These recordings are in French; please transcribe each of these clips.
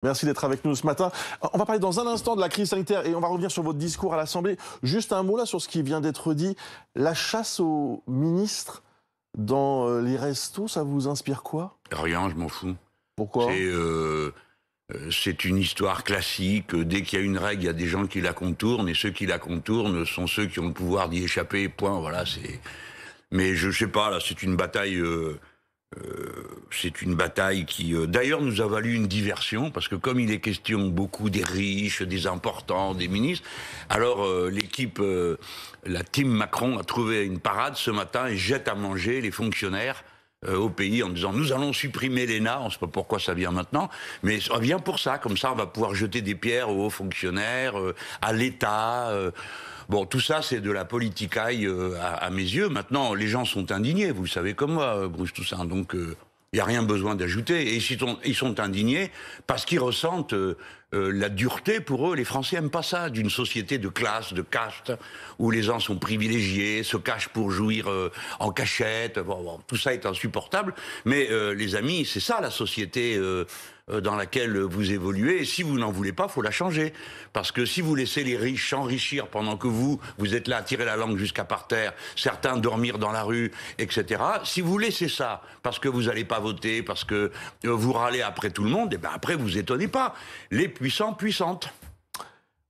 Merci d'être avec nous ce matin. On va parler dans un instant de la crise sanitaire et on va revenir sur votre discours à l'Assemblée. Juste un mot là sur ce qui vient d'être dit. La chasse aux ministres dans les restos, ça vous inspire quoi? Rien, je m'en fous. Pourquoi? C'est une histoire classique. Dès qu'il y a une règle, il y a des gens qui la contournent, et ceux qui la contournent sont ceux qui ont le pouvoir d'y échapper. Point. Voilà. Mais je sais pas. Là, c'est une bataille. C'est une bataille qui, d'ailleurs, nous a valu une diversion, parce que comme il est question beaucoup des riches, des importants, des ministres, alors l'équipe, la team Macron a trouvé une parade ce matin et jette à manger les fonctionnaires au pays en disant nous allons supprimer l'ENA, on ne sait pas pourquoi ça vient maintenant, mais ça vient pour ça, comme ça on va pouvoir jeter des pierres aux hauts fonctionnaires, à l'État. Bon, tout ça, c'est de la politicaille à mes yeux. Maintenant, les gens sont indignés, vous le savez comme moi, Bruce Toussaint. Donc, il n'y a rien besoin d'ajouter. Et ils sont indignés parce qu'ils ressentent la dureté pour eux. Les Français n'aiment pas ça, d'une société de classe, de caste, où les gens sont privilégiés, se cachent pour jouir en cachette. Bon, tout ça est insupportable. Mais les amis, c'est ça la société dans laquelle vous évoluez. Et si vous n'en voulez pas, il faut la changer. Parce que si vous laissez les riches s'enrichir pendant que vous êtes là à tirer la langue jusqu'à par terre, certains dormir dans la rue, etc. Si vous laissez ça, parce que vous n'allez pas voter, parce que vous râlez après tout le monde, et ben après vous étonnez pas. Les puissants, puissantes.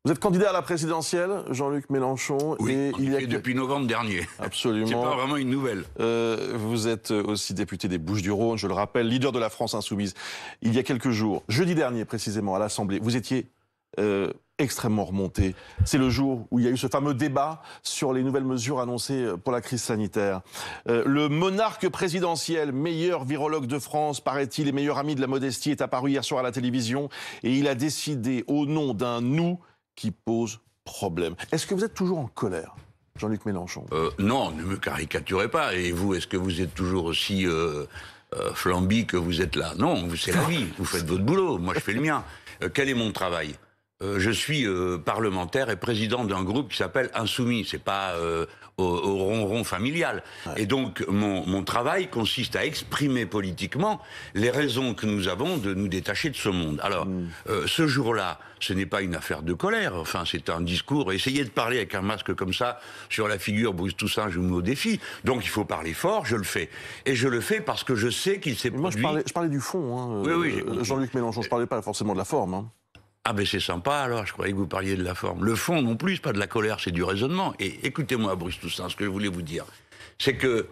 Vous êtes candidat à la présidentielle, Jean-Luc Mélenchon. Oui, et il y a depuis novembre dernier. Absolument. C'est pas vraiment une nouvelle. Vous êtes aussi député des Bouches-du-Rhône, je le rappelle, leader de la France Insoumise. Il y a quelques jours, jeudi dernier précisément, à l'Assemblée, vous étiez extrêmement remonté. C'est le jour où il y a eu ce fameux débat sur les nouvelles mesures annoncées pour la crise sanitaire. Le monarque présidentiel, meilleur virologue de France, paraît-il, et meilleur ami de la modestie, est apparu hier soir à la télévision et il a décidé au nom d'un nous qui pose problème. Est-ce que vous êtes toujours en colère, Jean-Luc Mélenchon? Non, ne me caricaturez pas. Et vous, est-ce que vous êtes toujours aussi flambi que vous êtes là? Non, c'est la vie. Vous faites votre boulot. Moi, je fais le mien. Quel est mon travail? Je suis parlementaire et président d'un groupe qui s'appelle Insoumis. C'est pas au ronron familial. Ouais. Et donc, mon travail consiste à exprimer politiquement les raisons que nous avons de nous détacher de ce monde. Alors, ce jour-là, ce n'est pas une affaire de colère. Enfin, c'est un discours. Essayez de parler avec un masque comme ça sur la figure Bruce Toussaint, je vous mets au défi. Donc, il faut parler fort, je le fais. Et je le fais parce que je sais qu'il s'est produit... Moi, je parlais du fond, hein, oui, Jean-Luc Mélenchon. Je parlais pas forcément de la forme, hein. Ah ben c'est sympa alors, je croyais que vous parliez de la forme. Le fond non plus, c'est pas de la colère, c'est du raisonnement. Et écoutez-moi Bruce Toussaint, ce que je voulais vous dire, c'est que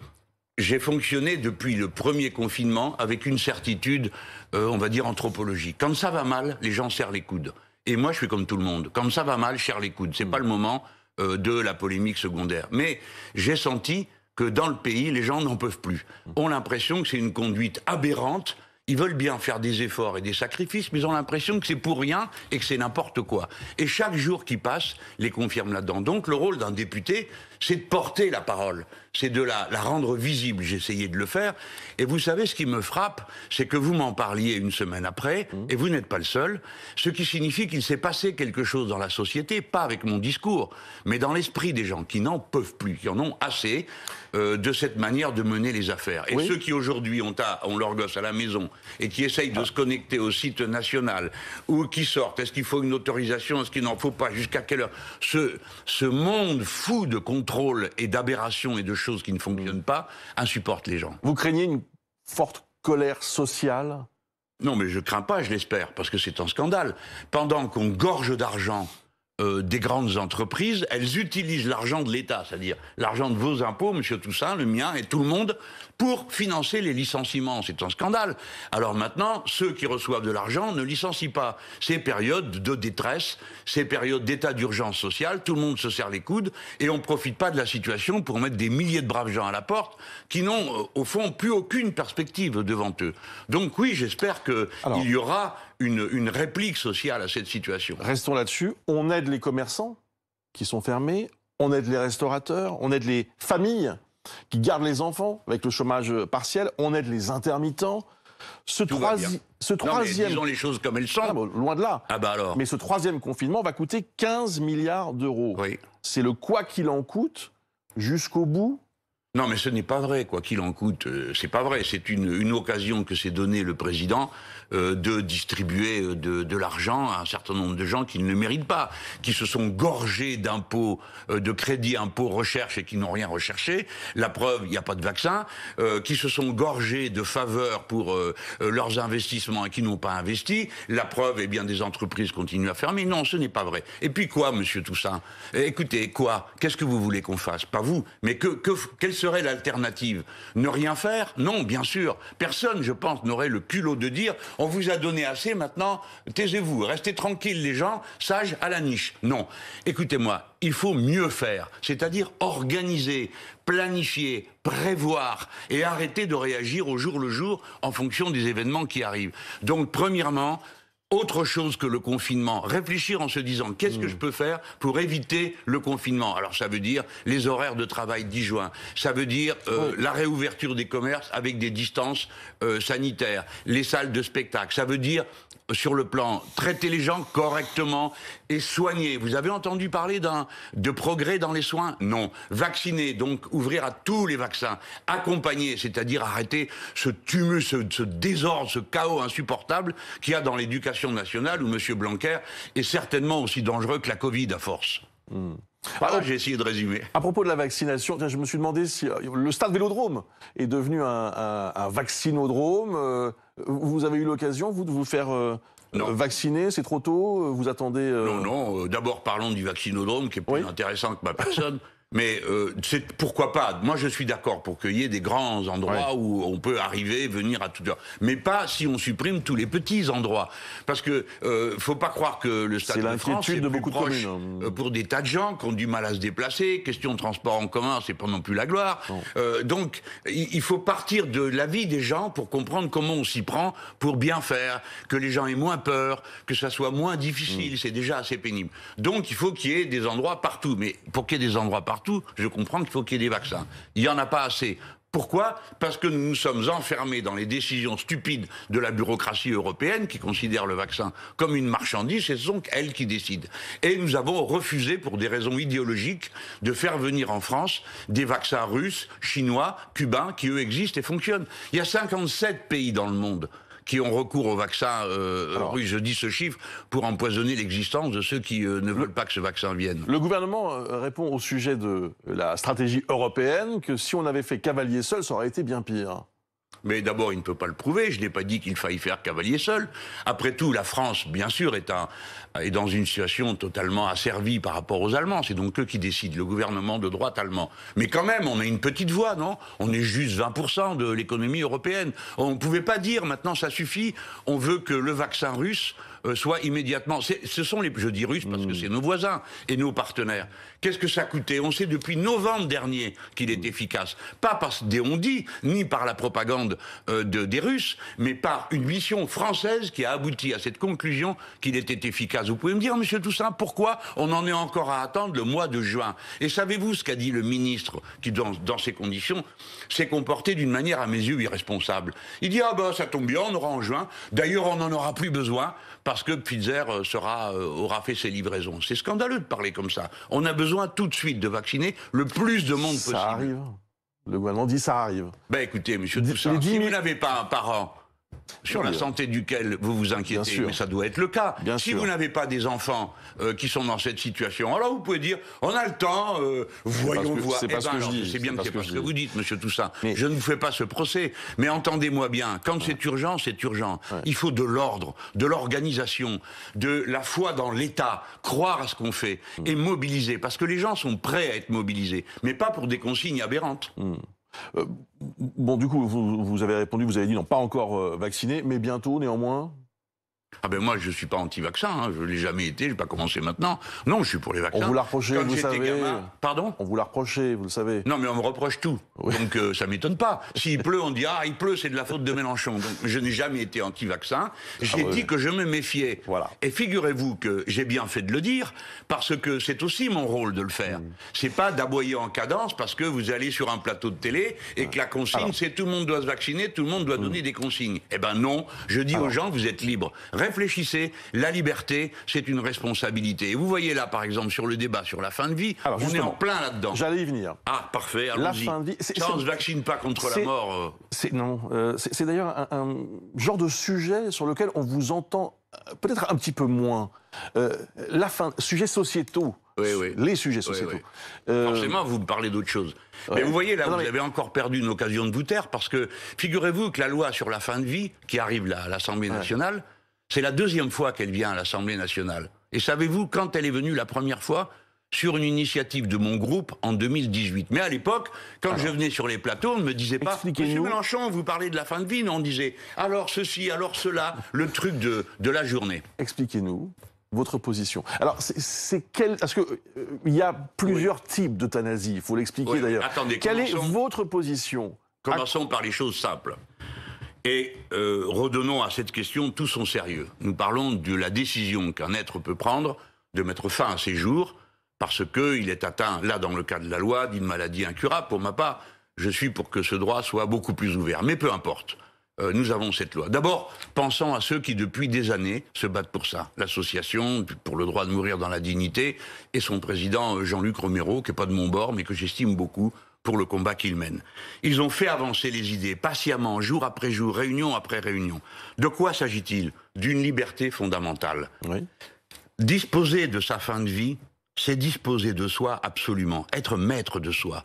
j'ai fonctionné depuis le premier confinement avec une certitude, on va dire anthropologique. Quand ça va mal, les gens serrent les coudes. Et moi je suis comme tout le monde, quand ça va mal, je serre les coudes. C'est pas le moment de la polémique secondaire. Mais j'ai senti que dans le pays, les gens n'en peuvent plus. Ont l'impression que c'est une conduite aberrante. Ils veulent bien faire des efforts et des sacrifices, mais ils ont l'impression que c'est pour rien et que c'est n'importe quoi. Et chaque jour qui passe les confirme là-dedans. Donc le rôle d'un député, c'est de porter la parole, c'est de la rendre visible. J'ai essayé de le faire. Et vous savez, ce qui me frappe, c'est que vous m'en parliez une semaine après, et vous n'êtes pas le seul, ce qui signifie qu'il s'est passé quelque chose dans la société, pas avec mon discours, mais dans l'esprit des gens qui n'en peuvent plus, qui en ont assez de cette manière de mener les affaires. Et ceux qui aujourd'hui ont leur gosse à la maison et qui essayent de se connecter au site national, ou qui sortent, est-ce qu'il faut une autorisation, est-ce qu'il n'en faut pas, jusqu'à quelle heure, ce monde fou de contrôle et d'aberrations et de choses qui ne fonctionnent pas, insupporte les gens. Vous craignez une forte colère sociale? Non, mais je crains pas, je l'espère, parce que c'est un scandale. Pendant qu'on gorge d'argent des grandes entreprises, elles utilisent l'argent de l'État, c'est-à-dire l'argent de vos impôts, monsieur Toussaint, le mien et tout le monde, pour financer les licenciements. C'est un scandale. Alors maintenant, ceux qui reçoivent de l'argent ne licencient pas. Ces périodes de détresse, ces périodes d'état d'urgence sociale, tout le monde se serre les coudes et on ne profite pas de la situation pour mettre des milliers de braves gens à la porte qui n'ont, au fond, plus aucune perspective devant eux. Donc oui, j'espère qu'il y aura une réplique sociale à cette situation. Restons là-dessus. On aide les commerçants qui sont fermés, on aide les restaurateurs, on aide les familles qui gardent les enfants avec le chômage partiel, on aide les intermittents. Ce troisième... disons les choses comme elles sont. Ah, bon, loin de là. Ah bah alors. Mais ce troisième confinement va coûter 15 milliards d'euros. Oui. C'est le quoi qu'il en coûte jusqu'au bout. Non, mais ce n'est pas vrai, quoi qu'il en coûte. C'est pas vrai. C'est une occasion que s'est donnée le président de distribuer de l'argent à un certain nombre de gens qui ne le méritent pas, qui se sont gorgés d'impôts, de crédits impôts recherche et qui n'ont rien recherché. La preuve, il n'y a pas de vaccin. Qui se sont gorgés de faveurs pour leurs investissements et qui n'ont pas investi. La preuve, eh bien, des entreprises continuent à fermer. Non, ce n'est pas vrai. Et puis quoi, monsieur Toussaint? Écoutez, quoi? Qu'est-ce que vous voulez qu'on fasse? Pas vous, mais quelle serait l'alternative? Ne rien faire? Non, bien sûr. Personne, je pense, n'aurait le culot de dire on vous a donné assez, maintenant, taisez-vous, restez tranquilles les gens, sages à la niche. Non. Écoutez-moi, il faut mieux faire, c'est-à-dire organiser, planifier, prévoir et arrêter de réagir au jour le jour en fonction des événements qui arrivent. Donc, premièrement, autre chose que le confinement, réfléchir en se disant qu'est-ce que je peux faire pour éviter le confinement. Alors ça veut dire les horaires de travail disjoints, ça veut dire la réouverture des commerces avec des distances sanitaires, les salles de spectacle, ça veut dire sur le plan traiter les gens correctement et soigner. Vous avez entendu parler de progrès dans les soins? Non. Vacciner, donc ouvrir à tous les vaccins, accompagner, c'est-à-dire arrêter ce tumulte, ce désordre, ce chaos insupportable qu'il y a dans l'éducation nationale où M. Blanquer est certainement aussi dangereux que la Covid à force. Voilà, j'ai essayé de résumer. À propos de la vaccination, je me suis demandé si le stade Vélodrome est devenu un vaccinodrome. Vous avez eu l'occasion, vous, de vous faire vacciner? C'est trop tôt? Vous attendez Non. D'abord, parlons du vaccinodrome, qui est plus intéressant que ma personne. Mais pourquoi pas? Moi, je suis d'accord pour qu'il y ait des grands endroits où on peut arriver, venir à toute heure. Mais pas si on supprime tous les petits endroits. Parce que faut pas croire que le Stade de France est plus proche pour des tas de gens qui ont du mal à se déplacer. Question de transport en commun, c'est pas non plus la gloire. Donc, il faut partir de la vie des gens pour comprendre comment on s'y prend pour bien faire, que les gens aient moins peur, que ça soit moins difficile. C'est déjà assez pénible. Donc, il faut qu'il y ait des endroits partout. Mais pour qu'il y ait des endroits partout, je comprends qu'il faut qu'il y ait des vaccins. Il n'y en a pas assez. Pourquoi? Parce que nous nous sommes enfermés dans les décisions stupides de la bureaucratie européenne qui considère le vaccin comme une marchandise et ce sont elles qui décident. Et nous avons refusé, pour des raisons idéologiques, de faire venir en France des vaccins russes, chinois, cubains, qui eux existent et fonctionnent. Il y a 57 pays dans le monde qui ont recours au vaccin russe. Je dis ce chiffre pour empoisonner l'existence de ceux qui ne veulent pas que ce vaccin vienne. Le gouvernement répond au sujet de la stratégie européenne que si on avait fait cavalier seul, ça aurait été bien pire. Mais d'abord, il ne peut pas le prouver. Je n'ai pas dit qu'il faille faire cavalier seul. Après tout, la France, bien sûr, est dans une situation totalement asservie par rapport aux Allemands. C'est donc eux qui décident, le gouvernement de droite allemand. Mais quand même, on a une petite voix, non? On est juste 20% de l'économie européenne. On ne pouvait pas dire, maintenant ça suffit, on veut que le vaccin russe soit immédiatement... Ce sont les... Je dis russes parce que c'est nos voisins et nos partenaires. Qu'est-ce que ça coûtait? On sait depuis novembre dernier qu'il est efficace. Pas parce qu'on dit, ni par la propagande des Russes, mais par une mission française qui a abouti à cette conclusion qu'il était efficace. Vous pouvez me dire, monsieur Toussaint, pourquoi on en est encore à attendre le mois de juin? Et savez-vous ce qu'a dit le ministre qui, dans ces conditions, s'est comporté d'une manière, à mes yeux, irresponsable? Il dit, ah ben ça tombe bien, on aura en juin. D'ailleurs, on n'en aura plus besoin parce que Pfizer aura fait ses livraisons. C'est scandaleux de parler comme ça. On a besoin tout de suite de vacciner le plus de monde possible. Ça arrive. Le gouvernement dit ça arrive. Ben écoutez, monsieur Toussaint, si vous n'avez pas un parent sur la santé duquel vous vous inquiétez, mais ça doit être le cas. Si vous n'avez pas des enfants qui sont dans cette situation, alors vous pouvez dire, on a le temps, voyons voir. C'est pas ce que je dis. C'est bien que c'est pas ce que vous dites, monsieur Toussaint. Mais je ne vous fais pas ce procès, mais entendez-moi bien, quand c'est urgent, c'est urgent. Il faut de l'ordre, de l'organisation, de la foi dans l'État, croire à ce qu'on fait et mobiliser, parce que les gens sont prêts à être mobilisés, mais pas pour des consignes aberrantes. Bon, du coup, vous avez répondu, vous avez dit non, pas encore vacciné, mais bientôt, néanmoins. Ah ben moi, je suis pas anti-vaccin, hein. Je l'ai jamais été, je vais pas commencer maintenant. Non, je suis pour les vaccins. On vous l'a reproché, vous le savez. Gamin... Pardon? On vous l'a reproché, vous le savez. Non, mais on me reproche tout. Oui. Donc ça m'étonne pas. S'il pleut, on dit ah il pleut, c'est de la faute de Mélenchon. Donc je n'ai jamais été anti-vaccin. J'ai dit que je me méfiais. Voilà. Et figurez-vous que j'ai bien fait de le dire parce que c'est aussi mon rôle de le faire. C'est pas d'aboyer en cadence parce que vous allez sur un plateau de télé et que la consigne c'est tout le monde doit se vacciner, tout le monde doit donner des consignes. Eh ben non, je dis aux gens vous êtes libres. réfléchissez, la liberté, c'est une responsabilité. Et vous voyez là, par exemple, sur le débat sur la fin de vie, alors, on est en plein là-dedans. J'allais y venir. Ah, parfait, La allons-y. fin de vie, Ça, on ne se vaccine pas contre la mort. C'est d'ailleurs un genre de sujet sur lequel on vous entend peut-être un petit peu moins. Sujets sociétaux. Oui. Les sujets sociétaux. Oui. Forcément, vous me parlez d'autre chose. Ouais. Mais vous voyez, là, vous avez encore perdu une occasion de vous taire, parce que figurez-vous que la loi sur la fin de vie, qui arrive là, à l'Assemblée nationale, c'est la deuxième fois qu'elle vient à l'Assemblée nationale. Et savez-vous quand elle est venue la première fois? Sur une initiative de mon groupe en 2018. Mais à l'époque, quand je venais sur les plateaux, on ne me disait pas « Monsieur Mélenchon, vous parlez de la fin de vie ». Non, on disait « alors ceci, alors cela », le truc de la journée. Expliquez-nous votre position. Alors, parce que il y a plusieurs types d'euthanasie, il faut l'expliquer d'ailleurs. Attendez, quelle est votre position? Commençons par les choses simples. Et redonnons à cette question tout son sérieux. Nous parlons de la décision qu'un être peut prendre de mettre fin à ses jours, parce qu'il est atteint, là dans le cas de la loi, d'une maladie incurable. Pour ma part, je suis pour que ce droit soit beaucoup plus ouvert. Mais peu importe, nous avons cette loi. D'abord, pensons à ceux qui depuis des années se battent pour ça. L'association pour le droit de mourir dans la dignité et son président Jean-Luc Romero, qui n'est pas de mon bord, mais que j'estime beaucoup pour le combat qu'il mène. Ils ont fait avancer les idées patiemment, jour après jour, réunion après réunion. De quoi s'agit-il? D'une liberté fondamentale. Oui. Disposer de sa fin de vie, c'est disposer de soi absolument, être maître de soi.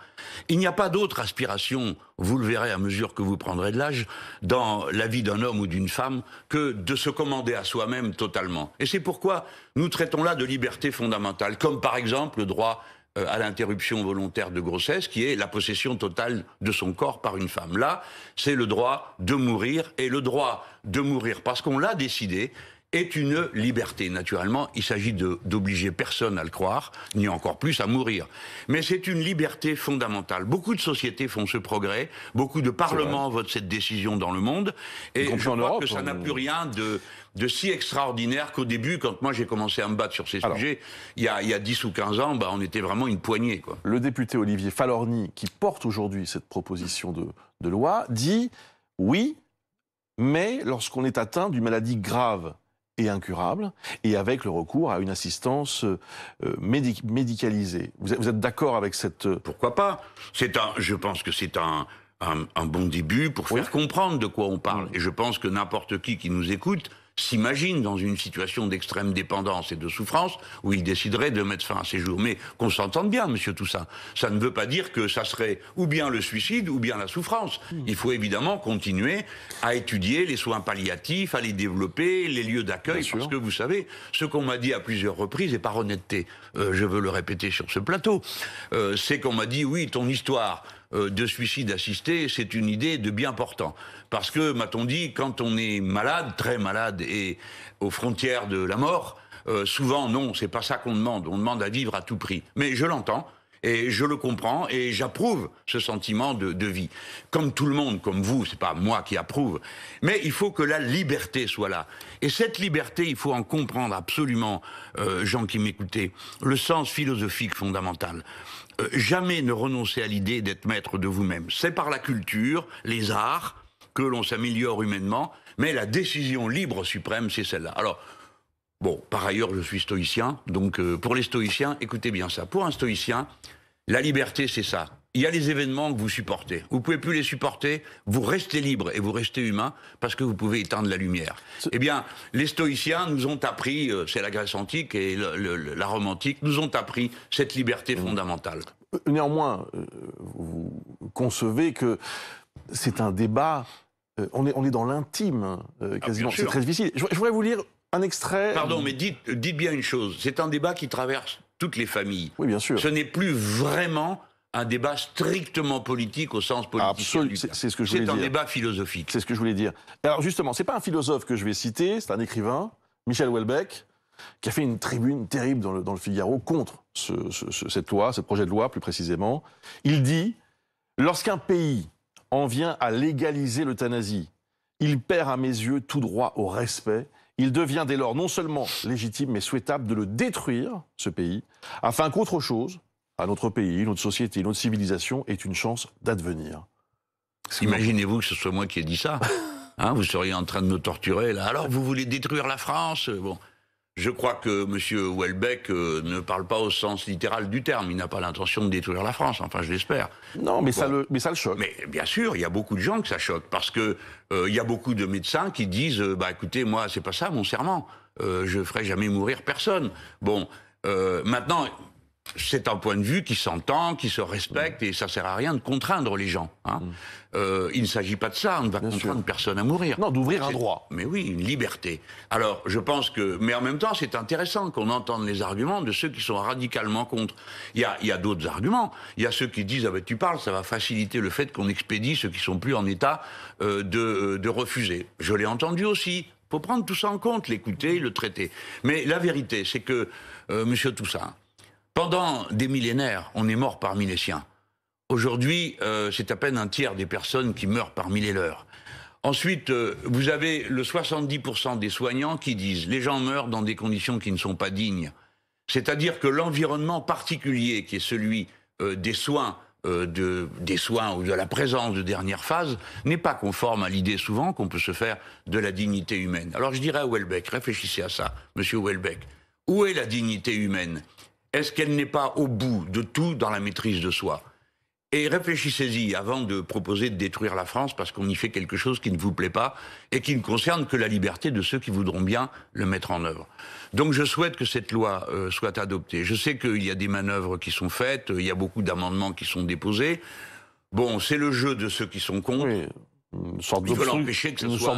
Il n'y a pas d'autre aspiration, vous le verrez à mesure que vous prendrez de l'âge, dans la vie d'un homme ou d'une femme, que de se commander à soi-même totalement. Et c'est pourquoi nous traitons là de liberté fondamentale, comme par exemple le droit à l'interruption volontaire de grossesse, qui est la possession totale de son corps par une femme. Là, c'est le droit de mourir, et le droit de mourir, parce qu'on l'a décidé, est une liberté. Naturellement, il s'agit d'obliger personne à le croire, ni encore plus à mourir. Mais c'est une liberté fondamentale. Beaucoup de sociétés font ce progrès, beaucoup de parlements votent cette décision dans le monde, et je crois que ça n'a plus rien de si extraordinaire qu'au début, quand moi j'ai commencé à me battre sur ces sujets, il y a 10 ou 15 ans, on était vraiment une poignée, quoi. Le député Olivier Falorni, qui porte aujourd'hui cette proposition de loi, dit « oui, mais lorsqu'on est atteint d'une maladie grave et incurable, et avec le recours à une assistance médicalisée. » Vous êtes d'accord avec cette... Pourquoi pas? Je pense que c'est un bon début pour faire comprendre de quoi on parle. Et je pense que n'importe qui nous écoute s'imagine dans une situation d'extrême dépendance et de souffrance où il déciderait de mettre fin à ses jours. Mais qu'on s'entende bien, monsieur Toussaint, ça ne veut pas dire que ça serait ou bien le suicide ou bien la souffrance. Il faut évidemment continuer à étudier les soins palliatifs, à les développer, les lieux d'accueil, parce que vous savez, ce qu'on m'a dit à plusieurs reprises, et par honnêteté, je veux le répéter sur ce plateau, c'est qu'on m'a dit, oui, ton histoire de suicide assisté, c'est une idée de bien portant. Parce que, m'a-t-on dit, quand on est malade, très malade, et aux frontières de la mort, souvent, non, c'est pas ça qu'on demande. On demande à vivre à tout prix. Mais je l'entends, et je le comprends, et j'approuve ce sentiment de vie. Comme tout le monde, comme vous, c'est pas moi qui approuve. Mais il faut que la liberté soit là. Et cette liberté, il faut en comprendre absolument, gens qui m'écoutaient, le sens philosophique fondamental. Jamais ne renoncer à l'idée d'être maître de vous-même. C'est par la culture, les arts, que l'on s'améliore humainement, mais la décision libre suprême, c'est celle-là. Alors, bon, par ailleurs, je suis stoïcien, donc pour les stoïciens, écoutez bien ça. Pour un stoïcien, la liberté, c'est ça. Il y a les événements que vous supportez. Vous pouvez plus les supporter, vous restez libre et vous restez humain parce que vous pouvez éteindre la lumière. Eh bien, les stoïciens nous ont appris, c'est la Grèce antique et la Rome antique, nous ont appris cette liberté fondamentale. Néanmoins, vous concevez que c'est un débat, on est dans l'intime, quasiment, c'est très difficile. Je voudrais vous lire un extrait... Pardon, mais dites bien une chose, c'est un débat qui traverse toutes les familles. Oui, bien sûr. Ce n'est plus vraiment un débat strictement politique au sens politique. Absolument, c'est ce que je voulais dire. C'est un débat philosophique. C'est ce que je voulais dire. Alors justement, c'est pas un philosophe que je vais citer, c'est un écrivain, Michel Houellebecq, qui a fait une tribune terrible dans le Figaro contre cette loi, ce projet de loi plus précisément. Il dit « Lorsqu'un pays en vient à légaliser l'euthanasie, il perd à mes yeux tout droit au respect. Il devient dès lors non seulement légitime, mais souhaitable de le détruire, ce pays, afin qu'autre chose, à notre pays, notre société, notre civilisation, ait une chance d'advenir. » Imaginez-vous que ce soit moi qui ai dit ça. Hein, vous seriez en train de nous torturer, là. Alors, vous voulez détruire la France? Bon. Je crois que M. Houellebecq ne parle pas au sens littéral du terme. Il n'a pas l'intention de détruire la France, enfin, je l'espère. Non, mais, bon. ça le choque. Mais bien sûr, il y a beaucoup de gens que ça choque, parce que il y a beaucoup de médecins qui disent bah écoutez, moi, c'est pas ça mon serment. Je ferai jamais mourir personne. Bon, maintenant... C'est un point de vue qui s'entend, qui se respecte, et ça sert à rien de contraindre les gens. Hein. Il ne s'agit pas de ça, on ne va contraindre personne à mourir. Non, d'ouvrir un droit. Mais oui, une liberté. Alors, je pense que... Mais en même temps, c'est intéressant qu'on entende les arguments de ceux qui sont radicalement contre. Il y a d'autres arguments. Il y a ceux qui disent, ah ben tu parles, ça va faciliter le fait qu'on expédie ceux qui sont plus en état de refuser. Je l'ai entendu aussi. Il faut prendre tout ça en compte, l'écouter, le traiter. Mais la vérité, c'est que, Monsieur Toussaint, pendant des millénaires, on est mort parmi les siens. Aujourd'hui, c'est à peine un tiers des personnes qui meurent parmi les leurs. Ensuite, vous avez le 70% des soignants qui disent « les gens meurent dans des conditions qui ne sont pas dignes ». C'est-à-dire que l'environnement particulier, qui est celui des soins ou de la présence de dernière phase, n'est pas conforme à l'idée souvent qu'on peut se faire de la dignité humaine. Alors je dirais à Houellebecq, réfléchissez à ça, Monsieur Houellebecq. Où est la dignité humaine ? Est-ce qu'elle n'est pas au bout de tout dans la maîtrise de soi? Et réfléchissez-y avant de proposer de détruire la France parce qu'on y fait quelque chose qui ne vous plaît pas et qui ne concerne que la liberté de ceux qui voudront bien le mettre en œuvre. Donc je souhaite que cette loi soit adoptée. Je sais qu'il y a des manœuvres qui sont faites, il y a beaucoup d'amendements qui sont déposés. Bon, c'est le jeu de ceux qui sont contre. Oui. Une sorte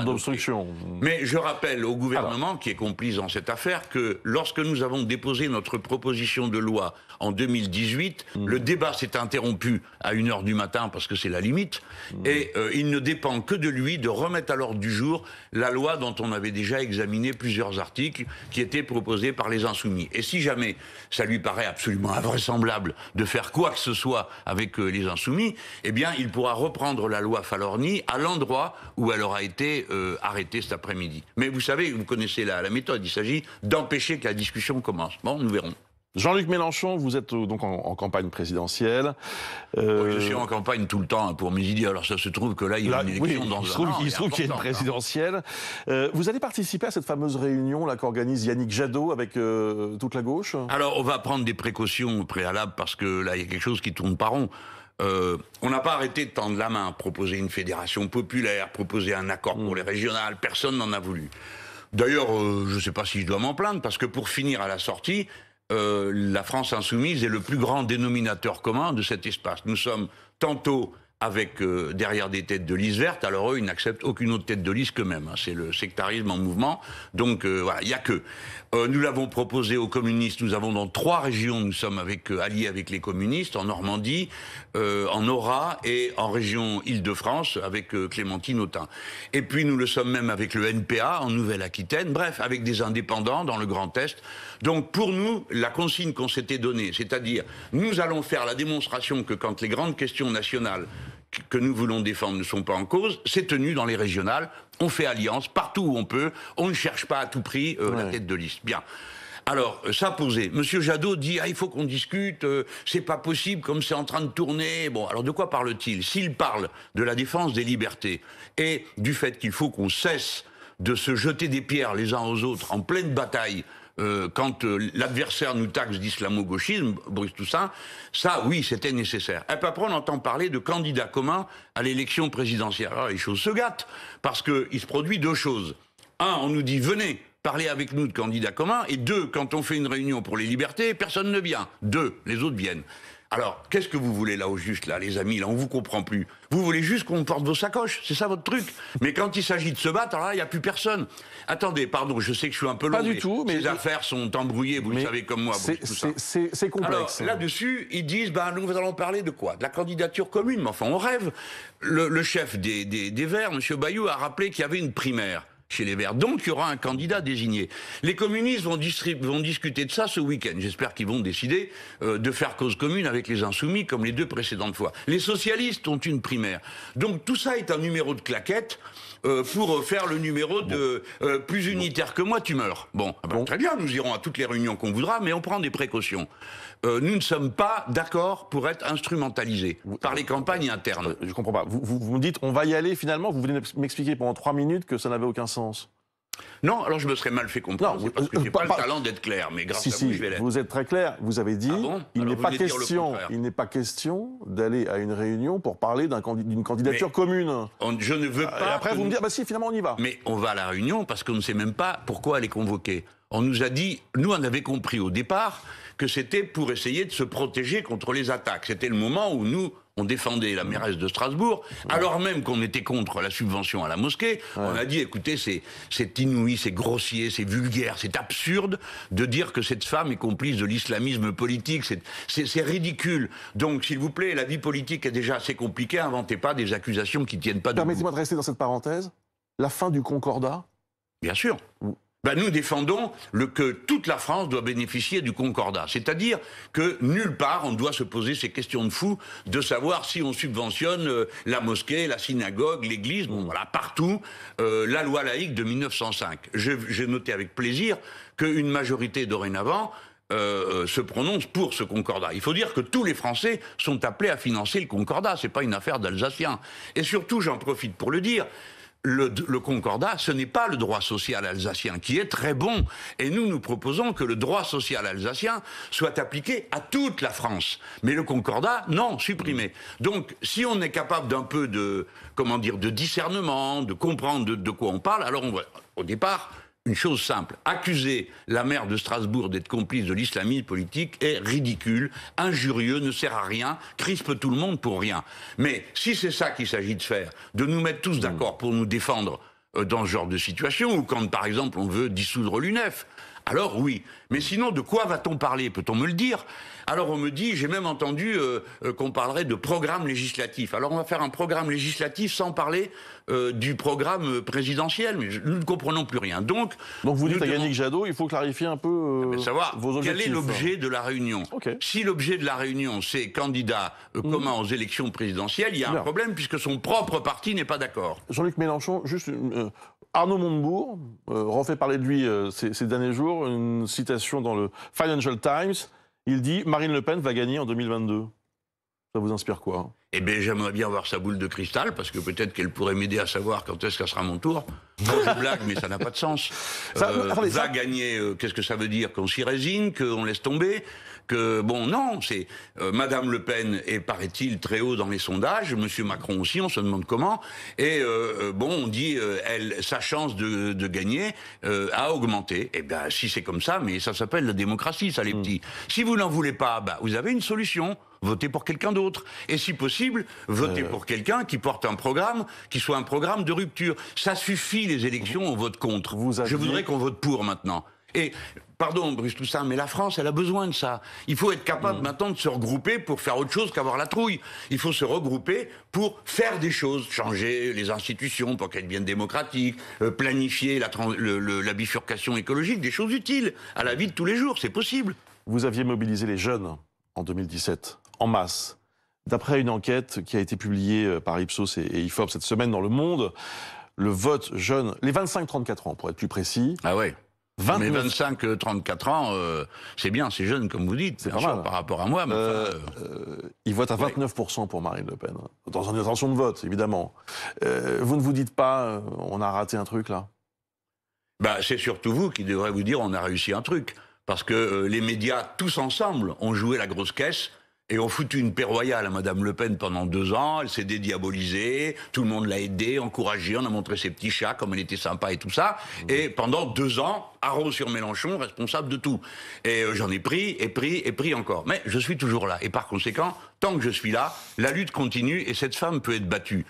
d'obstruction. Mais je rappelle au gouvernement, qui est complice dans cette affaire, que lorsque nous avons déposé notre proposition de loi en 2018, le débat s'est interrompu à 1h du matin, parce que c'est la limite, et il ne dépend que de lui de remettre à l'ordre du jour la loi dont on avait déjà examiné plusieurs articles, qui étaient proposés par les Insoumis. Et si jamais ça lui paraît absolument invraisemblable de faire quoi que ce soit avec les Insoumis, eh bien il pourra reprendre la loi Falorni à l'endroit où elle aura été arrêtée cet après-midi. Mais vous savez, vous connaissez la méthode, il s'agit d'empêcher que la discussion commence. Bon, nous verrons. Jean-Luc Mélenchon, vous êtes donc en campagne présidentielle. Oui, je suis en campagne tout le temps pour mes idées. Alors ça se trouve que là, il y a une élection dans un an. Il se trouve qu'il y a une présidentielle. Vous allez participer à cette fameuse réunion là qu'organise Yannick Jadot avec toute la gauche? Alors, on va prendre des précautions préalables parce que là, il y a quelque chose qui tourne pas rond. On n'a pas arrêté de tendre la main, proposer une fédération populaire, proposer un accord pour les régionales. Personne n'en a voulu. D'ailleurs, je ne sais pas si je dois m'en plaindre parce que pour finir à la sortie, la France insoumise est le plus grand dénominateur commun de cet espace. Nous sommes tantôt avec derrière des têtes de liste vertes, alors eux, ils n'acceptent aucune autre tête de liste qu'eux-mêmes. Hein. C'est le sectarisme en mouvement. Donc voilà, il n'y a que. Nous l'avons proposé aux communistes. Nous avons dans 3 régions, nous sommes alliés avec les communistes, en Normandie, en Auras et en région Île-de-France avec Clémentine Autain. Et puis nous le sommes même avec le NPA en Nouvelle-Aquitaine, bref, avec des indépendants dans le Grand Est. Donc pour nous, la consigne qu'on s'était donnée, c'est-à-dire nous allons faire la démonstration que quand les grandes questions nationales que nous voulons défendre ne sont pas en cause, c'est tenu dans les régionales, on fait alliance partout où on peut, on ne cherche pas à tout prix la tête de liste. Bien. Alors, ça posé. Monsieur Jadot dit, il faut qu'on discute, c'est pas possible, comme c'est en train de tourner. Bon, alors de quoi parle-t-il? S'il parle de la défense des libertés et du fait qu'il faut qu'on cesse de se jeter des pierres les uns aux autres en pleine bataille, quand l'adversaire nous taxe d'islamo-gauchisme, Bruce Toussaint, ça, oui, c'était nécessaire. Et puis après, on entend parler de candidats communs à l'élection présidentielle. Alors, les choses se gâtent, parce qu'il se produit 2 choses. 1, on nous dit, venez parler avec nous de candidats communs, et 2, quand on fait une réunion pour les libertés, personne ne vient. 2, les autres viennent. Alors, qu'est-ce que vous voulez là au juste, là, les amis, là, on vous comprend plus. Vous voulez juste qu'on porte vos sacoches, c'est ça votre truc. Mais quand il s'agit de se battre, alors là, il n'y a plus personne. Attendez, pardon, je sais que je suis un peu long. Pas du tout, mais... Ces affaires sont embrouillées, vous le savez comme moi. C'est complexe. Alors, là-dessus, ils disent, nous allons parler de quoi? De la candidature commune, mais enfin, on rêve. Le chef des Verts, M. Bayou, a rappelé qu'il y avait une primaire. chez les Verts. Donc il y aura un candidat désigné. Les communistes vont discuter de ça ce week-end. J'espère qu'ils vont décider de faire cause commune avec les Insoumis comme les 2 précédentes fois. Les socialistes ont une primaire. Donc tout ça est un numéro de claquette pour faire le numéro de plus unitaire que moi, tu meurs. Bon, très bien, nous irons à toutes les réunions qu'on voudra, mais on prend des précautions. Nous ne sommes pas d'accord pour être instrumentalisés par les campagnes internes. Je comprends pas. Vous me dites, on va y aller finalement. Vous venez m'expliquer pendant 3 minutes que ça n'avait aucun sens. Non, alors je me serais mal fait comprendre. C'est parce que j'ai pas le talent d'être clair, mais grâce à vous, je vais l'être. Vous êtes très clair. Vous avez dit, il n'est pas question d'aller à une réunion pour parler d'une candidature commune. Je ne veux pas. Et après, vous me dites, bah si, finalement, on y va. Mais on va à la réunion parce qu'on ne sait même pas pourquoi elle est convoquée. On nous a dit, nous, on avait compris au départ que c'était pour essayer de se protéger contre les attaques. C'était le moment où nous, on défendait la mairesse de Strasbourg, alors même qu'on était contre la subvention à la mosquée. On a dit, écoutez, c'est inouï, c'est grossier, c'est vulgaire, c'est absurde de dire que cette femme est complice de l'islamisme politique. C'est ridicule. Donc, s'il vous plaît, la vie politique est déjà assez compliquée. Inventez pas des accusations qui tiennent pas debout. Permettez-moi de rester dans cette parenthèse. La fin du Concordat. Bien sûr. Nous défendons que toute la France doit bénéficier du Concordat. C'est-à-dire que nulle part on doit se poser ces questions de fou de savoir si on subventionne la mosquée, la synagogue, l'église, bon voilà, partout, la loi laïque de 1905. J'ai noté avec plaisir qu'une majorité dorénavant se prononce pour ce Concordat. Il faut dire que tous les Français sont appelés à financer le Concordat. C'est pas une affaire d'Alsaciens. Et surtout, j'en profite pour le dire, le Concordat, ce n'est pas le droit social alsacien, qui est très bon. Et nous proposons que le droit social alsacien soit appliqué à toute la France. Mais le Concordat, non, supprimé. Donc, si on est capable d'un peu de discernement, de comprendre de quoi on parle, alors on va, au départ, une chose simple. Accuser la maire de Strasbourg d'être complice de l'islamisme politique est ridicule, injurieux, ne sert à rien, crispe tout le monde pour rien. Mais si c'est ça qu'il s'agit de faire, de nous mettre tous d'accord pour nous défendre dans ce genre de situation, ou quand, par exemple, on veut dissoudre l'UNEF, alors oui. Mais sinon, de quoi va-t-on parler? Peut-on me le dire? Alors on me dit, j'ai même entendu qu'on parlerait de programme législatif. Alors on va faire un programme législatif sans parler du programme présidentiel, mais nous ne comprenons plus rien. Donc vous dites à Yannick Jadot, il faut clarifier un peu savoir vos objectifs. Quel est l'objet de la réunion. Si l'objet de la réunion, c'est candidat commun aux élections présidentielles, il y a un problème puisque son propre parti n'est pas d'accord. Jean-Luc Mélenchon, juste... Arnaud Montebourg refait parler de lui ces derniers jours, une citation dans le Financial Times. Il dit « Marine Le Pen va gagner en 2022 ». Ça vous inspire quoi? Eh bien, j'aimerais bien avoir sa boule de cristal, parce que peut-être qu'elle pourrait m'aider à savoir quand est-ce que sera mon tour. Je blague, mais ça n'a pas de sens. Va gagner, qu'est-ce que ça veut dire? Qu'on s'y résigne, qu'on laisse tomber? Que, bon, non, c'est... Madame Le Pen est, paraît-il, très haut dans les sondages, Monsieur Macron aussi, on se demande comment, et on dit, sa chance de gagner a augmenté. Eh bien, si c'est comme ça, mais ça s'appelle la démocratie, ça, les petits. Si vous n'en voulez pas, vous avez une solution. Votez pour quelqu'un d'autre. Et si possible, votez pour quelqu'un qui porte un programme, qui soit un programme de rupture. Ça suffit, les élections, on vote contre. Je voudrais qu'on vote pour maintenant. Et, pardon, Bruce Toussaint, mais la France, elle a besoin de ça. Il faut être capable maintenant de se regrouper pour faire autre chose qu'avoir la trouille. Il faut se regrouper pour faire des choses, changer les institutions pour qu'elles deviennent démocratiques, planifier la bifurcation écologique, des choses utiles à la vie de tous les jours. C'est possible. Vous aviez mobilisé les jeunes en 2017, en masse. D'après une enquête qui a été publiée par Ipsos et IFOP cette semaine dans Le Monde, le vote jeune, les 25-34 ans pour être plus précis. Ah ouais. Mais 25-34 ans, c'est bien, c'est jeune comme vous dites, c'est pas mal par rapport à moi. Mais ils votent à 29% pour Marine LePen, dans une intention de vote, évidemment. Vous ne vous dites pas, on a raté un truc là? C'est surtout vous qui devrez vous dire, on a réussi un truc. Parce que les médias, tous ensemble, ont joué la grosse caisse et ont foutu une paix royale à Madame Le Pen pendant 2 ans. Elle s'est dédiabolisée, tout le monde l'a aidée, encouragée, on a montré ses petits chats, comme elle était sympa et tout ça. Et pendant 2 ans, haro sur Mélenchon, responsable de tout. Et j'en ai pris, et pris encore. Mais je suis toujours là. Et par conséquent, tant que je suis là, la lutte continue et cette femme peut être battue.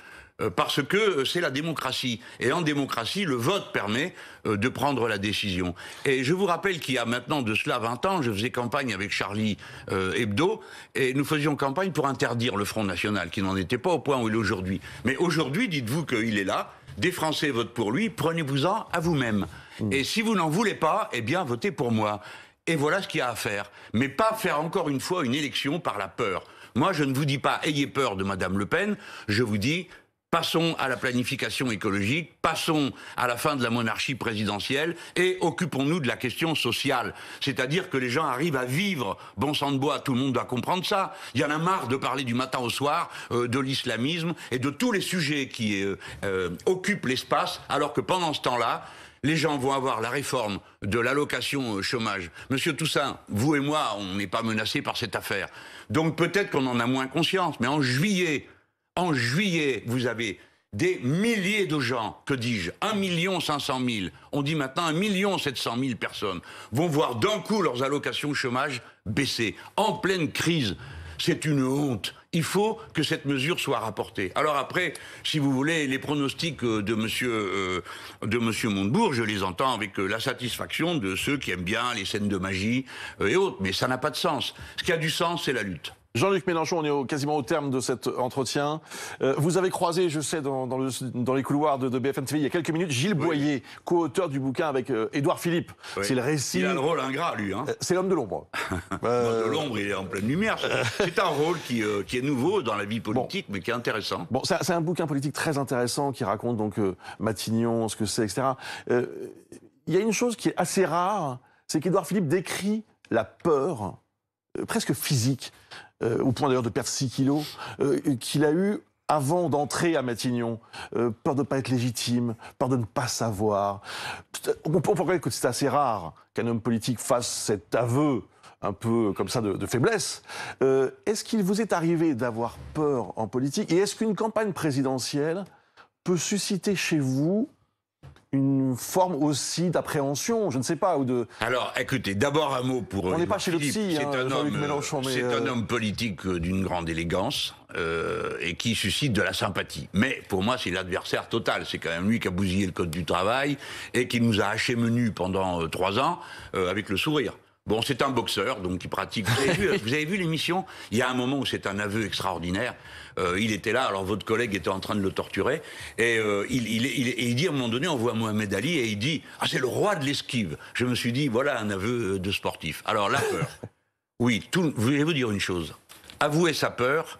Parce que c'est la démocratie. Et en démocratie, le vote permet de prendre la décision. Et je vous rappelle qu'il y a maintenant de cela 20 ans, je faisais campagne avec Charlie Hebdo, et nous faisions campagne pour interdire le Front National, qui n'en était pas au point où il est aujourd'hui. Mais aujourd'hui, dites-vous qu'il est là, des Français votent pour lui, prenez-vous-en à vous-même. Et si vous n'en voulez pas, eh bien, votez pour moi. Et voilà ce qu'il y a à faire. Mais pas faire encore une fois une élection par la peur. Moi, je ne vous dis pas ayez peur de Madame Le Pen, je vous dis passons à la planification écologique, passons à la fin de la monarchie présidentielle et occupons-nous de la question sociale. C'est-à-dire que les gens arrivent à vivre. Bon sang de bois, tout le monde doit comprendre ça. Il y en a marre de parler du matin au soir de l'islamisme et de tous les sujets qui occupent l'espace, alors que pendant ce temps-là, les gens vont avoir la réforme de l'allocation chômage. Monsieur Toussaint, vous et moi, on n'est pas menacés par cette affaire. Donc peut-être qu'on en a moins conscience, mais en juillet, vous avez des milliers de gens, que dis-je, 1 500 000, on dit maintenant 1 700 000 personnes, vont voir d'un coup leurs allocations chômage baisser, en pleine crise. C'est une honte. Il faut que cette mesure soit rapportée. Alors après, si vous voulez, les pronostics de monsieur Montebourg, je les entends avec la satisfaction de ceux qui aiment bien les scènes de magie et autres, mais ça n'a pas de sens. Ce qui a du sens, c'est la lutte. Jean-Luc Mélenchon, on est quasiment au terme de cet entretien. Vous avez croisé, je sais, dans les couloirs de BFM TV il y a quelques minutes, Gilles Boyer, co-auteur du bouquin avec Édouard Philippe. Oui. C'est le récit... Il a le rôle ingrat, lui. Hein. C'est l'homme de l'ombre. L'homme de l'ombre, il est en pleine lumière. C'est un rôle qui est nouveau dans la vie politique, mais qui est intéressant. Bon, c'est un bouquin politique très intéressant qui raconte donc Matignon, ce que c'est, etc. Il y a une chose qui est assez rare, c'est qu'Édouard Philippe décrit la peur, presque physique, au point d'ailleurs de perdre 6 kilos, qu'il a eu avant d'entrer à Matignon. Peur de ne pas être légitime, peur de ne pas savoir. On peut reconnaître que c'est assez rare qu'un homme politique fasse cet aveu un peu comme ça de faiblesse. Est-ce qu'il vous est arrivé d'avoir peur en politique? Et est-ce qu'une campagne présidentielle peut susciter chez vous une forme aussi d'appréhension, je ne sais pas, ou de... Alors, écoutez, d'abord un mot pour... On n'est pas chez le psy, Jean-Luc Mélenchon, mais... C'est un homme politique d'une grande élégance et qui suscite de la sympathie. Mais pour moi, c'est l'adversaire total. C'est quand même lui qui a bousillé le code du travail et qui nous a haché menu pendant 3 ans avec le sourire. Bon, c'est un boxeur, donc il pratique. Vous avez vu l'émission? Il y a un moment où c'est un aveu extraordinaire. Il était là, alors votre collègue était en train de le torturer, et il dit à un moment donné, on voit Mohamed Ali, et il dit « Ah, c'est le roi de l'esquive ». Je me suis dit, voilà un aveu de sportif. Alors la peur. Oui, je vais vous dire une chose. Avouer sa peur,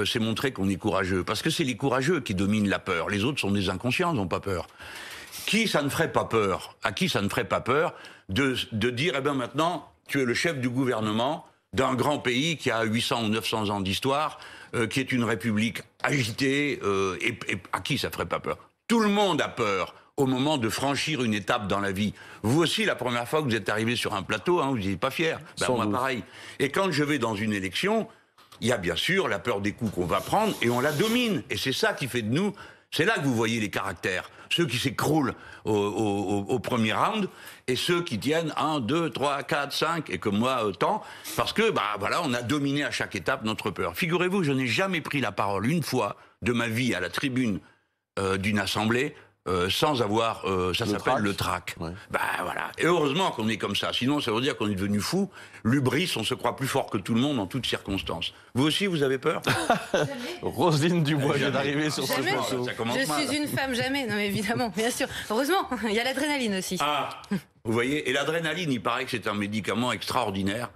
c'est montrer qu'on est courageux. Parce que c'est les courageux qui dominent la peur. Les autres sont des inconscients, ils n'ont pas peur. Qui ça ne ferait pas peur? À qui ça ne ferait pas peur de dire, eh bien maintenant, tu es le chef du gouvernement d'un grand pays qui a 800 ou 900 ans d'histoire, qui est une république agitée, et à qui ça ferait pas peur? Tout le monde a peur au moment de franchir une étape dans la vie. Vous aussi, la première fois que vous êtes arrivé sur un plateau, vous n'étiez pas fier. Ben, moi, pareil. Et quand je vais dans une élection, il y a bien sûr la peur des coups qu'on va prendre, et on la domine. Et c'est ça qui fait de nous... C'est là que vous voyez les caractères. Ceux qui s'écroulent au premier round et ceux qui tiennent 1, 2, 3, 4, 5 et comme moi tant, parce que voilà, on a dominé à chaque étape notre peur. Figurez-vous, je n'ai jamais pris la parole une fois de ma vie à la tribune d'une assemblée sans avoir, ça s'appelle le trac. Ouais. Voilà. Et heureusement qu'on est comme ça. Sinon, ça veut dire qu'on est devenu fou. L'hubris, on se croit plus fort que tout le monde en toutes circonstances. Vous aussi, vous avez peur? Roselyne Dubois vient d'arriver sur ce plateau. Je suis une femme, jamais. Non, mais évidemment, bien sûr. Heureusement, il y a l'adrénaline aussi. Ah, vous voyez. Et l'adrénaline, il paraît que c'est un médicament extraordinaire.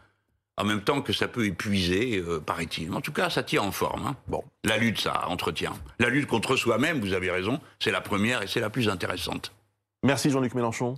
En même temps que ça peut épuiser, paraît-il. En tout cas, ça tient en forme. Hein. Bon, la lutte, ça entretient. La lutte contre soi-même, vous avez raison, c'est la première et c'est la plus intéressante. Merci Jean-Luc Mélenchon.